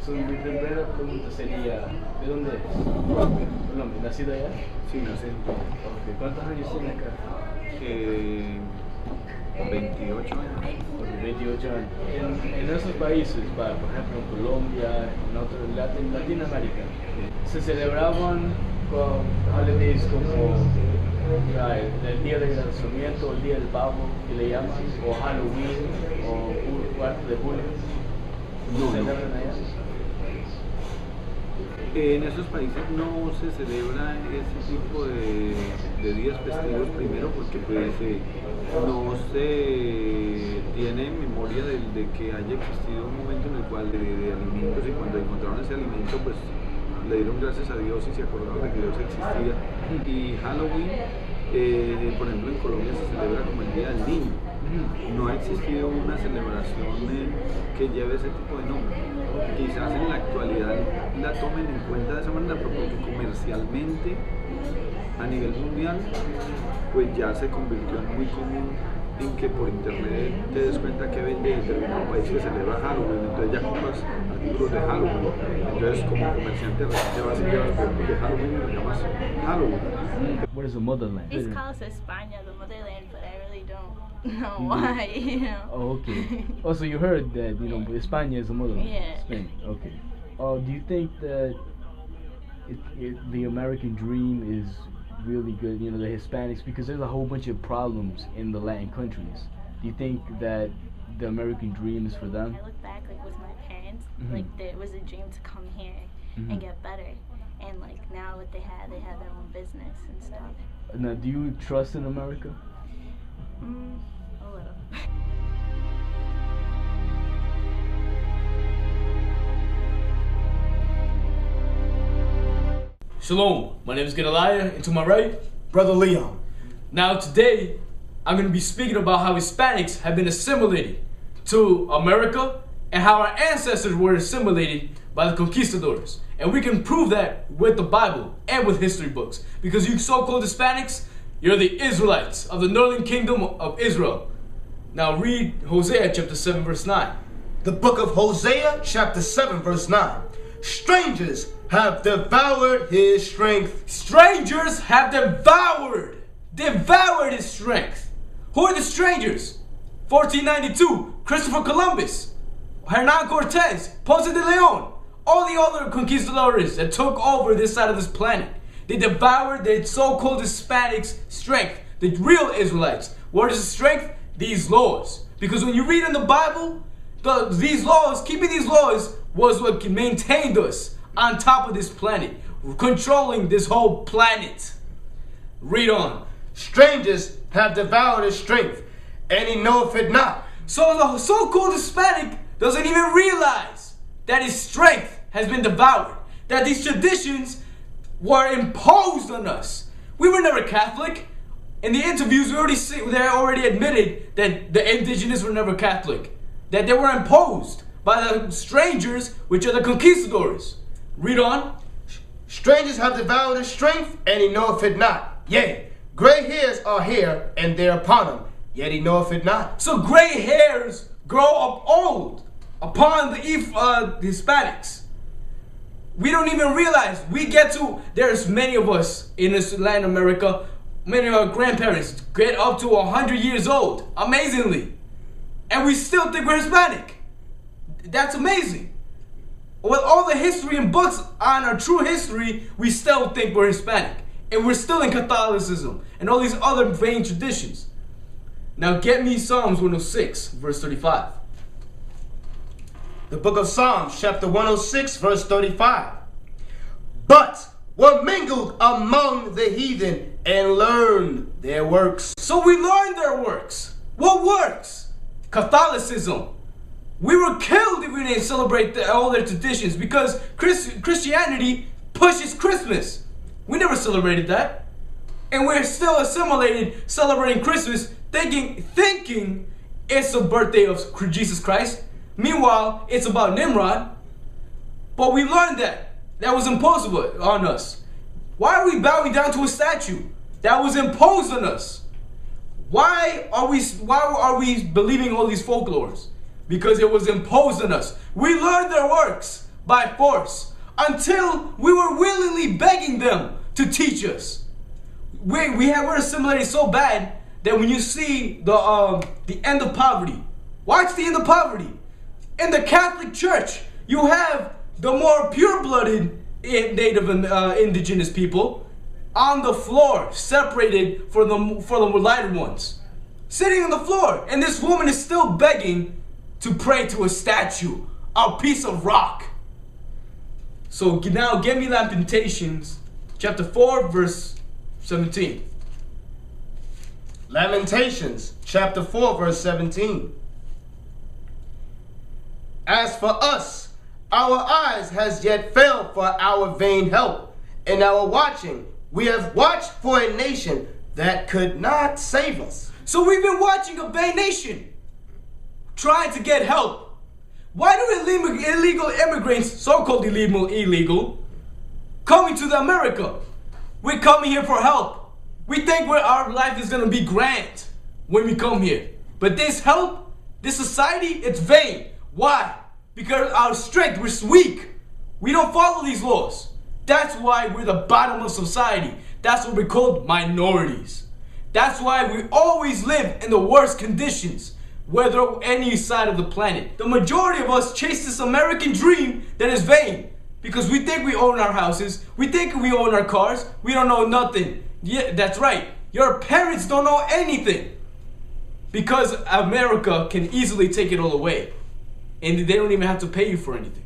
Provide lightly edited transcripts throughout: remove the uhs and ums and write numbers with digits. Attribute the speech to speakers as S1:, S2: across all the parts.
S1: So, mi primera pregunta sería, ¿de dónde es? Colombia, ¿nacido allá?
S2: Sí, nací
S1: Okay. ¿Cuántos años tiene acá?
S2: en 28 años.
S1: Okay, 28 años. En esos países, por ejemplo en Colombia, en otros Latinoamérica, se celebraban con holidays como el día del nacimiento, el día del pavo, que le llaman, o Halloween, o 4 de julio.
S2: No,
S1: ¿Se
S2: no.
S1: celebran allá?
S2: En esos países no se celebra ese tipo de días festivos, primero porque pues, no se tiene memoria de que haya existido un momento en el cual de alimentos, y cuando encontraron ese alimento pues le dieron gracias a Dios y se acordaron de que Dios existía. Y Halloween, por ejemplo en Colombia se celebra como el Día del Niño. No ha existido una celebración que lleve ese tipo de nombre. Quizás en la actualidad la tomen en cuenta de esa manera, pero porque comercialmente a nivel mundial pues ya se convirtió en muy común en que por internet te des cuenta que vende determinado país que celebra Halloween, entonces ya compras artículos de Halloween, entonces como comerciante te vas y llevas productos de Halloween y lo llamas Halloween.
S1: What is the motherland?
S3: It's called España, the motherland, but I really don't know why, you know.
S1: Oh, okay. Oh, so you heard that, you know, España is the motherland.
S3: Yeah.
S1: Spain, okay. Do you think that the American dream is really good, you know, the Hispanics, because there's a whole bunch of problems in the Latin countries. Do you think that the American dream is for them?
S3: I look back, like, with my parents,
S1: Mhm.
S3: like, it was a dream to come here
S1: Mhm.
S3: and get better. And, like, now what they have their own business and stuff.
S1: Now, do you trust in America?
S3: A little.
S4: Shalom, my name is Gedaliah, and to my right,
S5: Brother Leon.
S4: now today, I'm going to be speaking about how Hispanics have been assimilated to America and how our ancestors were assimilated by the conquistadors. And we can prove that with the Bible and with history books. Because you so-called Hispanics, you're the Israelites of the northern kingdom of Israel. Now read Hosea chapter 7 verse 9.
S5: The book of Hosea, chapter 7, verse 9. Strangers have devoured his strength.
S4: Strangers have devoured his strength. Who are the strangers? 1492, Christopher Columbus, Hernan Cortez, Ponce de Leon, all the other conquistadors that took over this side of this planet. They devoured the so-called Hispanics' strength, the real Israelites. What is the strength? These laws. Because when you read in the Bible, these laws, keeping these laws, was what maintained us on top of this planet, controlling this whole planet. Read on.
S5: Strangers have devoured his strength, and he knoweth it not.
S4: So the so-called Hispanic doesn't even realize that his strength has been devoured, that these traditions were imposed on us. We were never Catholic. In the interviews, they already admitted that the indigenous were never Catholic, that they were imposed by the strangers, which are the conquistadors. Read on.
S5: Strangers have devoured his strength, and he knoweth it not. Yea, gray hairs are here, and there upon him, yet he knoweth it not.
S4: So gray hairs grow up old upon the Hispanics. We don't even realize. There's many of us in this Latin America, many of our grandparents get up to 100 years old, amazingly. And we still think we're Hispanic. That's amazing. With all the history and books on our true history, we still think we're Hispanic. And we're still in Catholicism and all these other vain traditions. Now get me Psalms 106, verse 35.
S5: The book of Psalms, chapter 106, verse 35. But were mingled among the heathen and learned their works.
S4: So we learned their works. What works? Catholicism. We were killed if we didn't celebrate all their traditions, because Christianity pushes Christmas. We never celebrated that. And we're still assimilated celebrating Christmas, thinking it's the birthday of Jesus Christ. Meanwhile, it's about Nimrod. But we learned that. That was imposed on us. Why are we bowing down to a statue? That was imposed on us. Why are we believing all these folklores? Because it was imposed on us. We learned their works, by force until we were willingly begging them to teach us. We're assimilated so bad that when you see the end of poverty, what's the end of poverty? In the Catholic Church, you have the more pure-blooded native indigenous people on the floor, separated for the lighter ones, sitting on the floor, and this woman is still begging to pray to a statue, a piece of rock. So now give me Lamentations chapter 4 verse 17.
S5: Lamentations chapter 4 verse 17. As for us, our eyes has yet failed for our vain help. In our watching, we have watched for a nation that could not save us.
S4: So we've been watching a vain nation, trying to get help. Why do illegal immigrants, so-called illegal, coming to America? We're coming here for help. We think our life is going to be grand when we come here. But this help, this society, it's vain. Why? Because our strength, we're weak. We don't follow these laws. That's why we're the bottom of society. That's why we're called minorities. That's why we always live in the worst conditions, whether any side of the planet. The majority of us chase this American dream that is vain because we think we own our houses, we think we own our cars, we don't know nothing. Yeah, that's right. Your parents don't know anything because America can easily take it all away. And they don't even have to pay you for anything.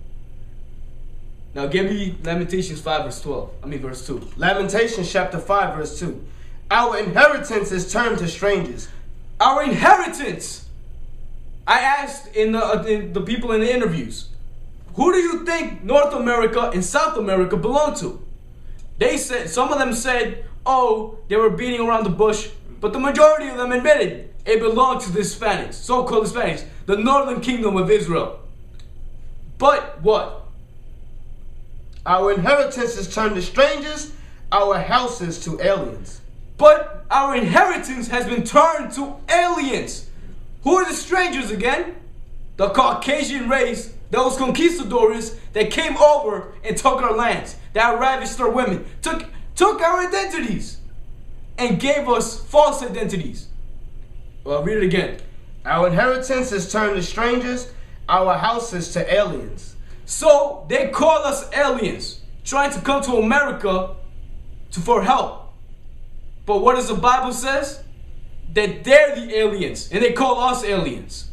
S4: Now give me Lamentations 5 verse 2.
S5: Lamentations chapter 5 verse 2. Our inheritance is turned to strangers.
S4: Our inheritance! I asked in the people in the interviews, who do you think North America and South America belong to? They said, some of them said, oh, they were beating around the bush, but the majority of them admitted it belonged to the Hispanics, so-called Hispanics, the northern kingdom of Israel. But what?
S5: Our inheritance is turned to strangers, our houses to aliens.
S4: But our inheritance has been turned to aliens. Who are the strangers again? The Caucasian race, those conquistadors that came over and took our lands, that ravished our women, took our identities and gave us false identities. Well, read it again.
S5: Our inheritance is turned to strangers, our houses to aliens.
S4: So they call us aliens, trying to come to America for help. But what does the Bible says? That they're the aliens, and they call us aliens.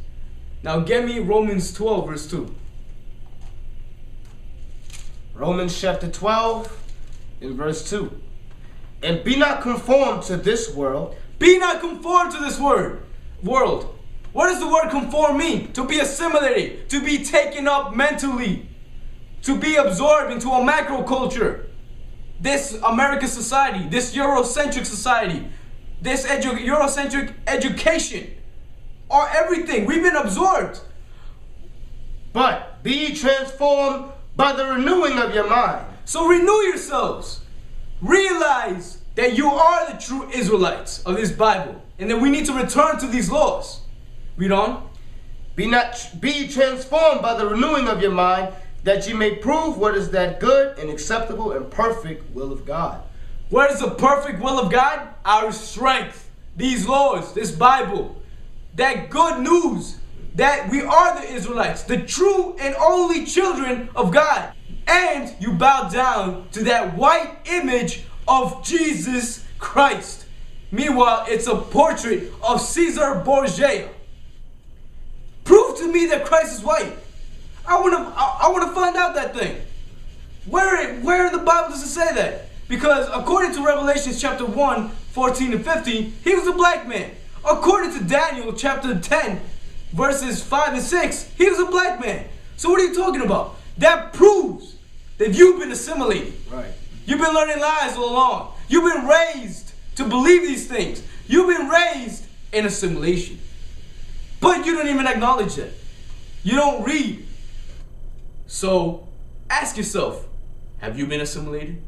S4: Now give me Romans 12 verse 2.
S5: Romans chapter 12 in verse 2. And be not conformed to this world.
S4: Be not conformed to this world. What does the word conform mean? To be assimilated, to be taken up mentally, to be absorbed into a macro culture. This American society, this Eurocentric society, this Eurocentric education, or everything. We've been absorbed.
S5: But be ye transformed by the renewing of your mind.
S4: So renew yourselves. Realize that you are the true Israelites of this Bible, and that we need to return to these laws. Read on.
S5: Be ye transformed by the renewing of your mind, that ye may prove what is that good and acceptable and perfect will of God.
S4: What is the perfect will of God? Our strength. These laws, this Bible. That good news that we are the Israelites, the true and only children of God. And you bow down to that white image of Jesus Christ. Meanwhile, it's a portrait of Caesar Borgia. Prove to me that Christ is white. I want to find out that thing. Where in the Bible does it say that? Because according to Revelation chapter 1, 14 and 15, he was a black man. According to Daniel chapter 10, verses 5 and 6, he was a black man. So what are you talking about? That proves that you've been assimilated.
S5: Right.
S4: You've been learning lies all along. You've been raised to believe these things. You've been raised in assimilation. But you don't even acknowledge that. You don't read. So ask yourself, have you been assimilated?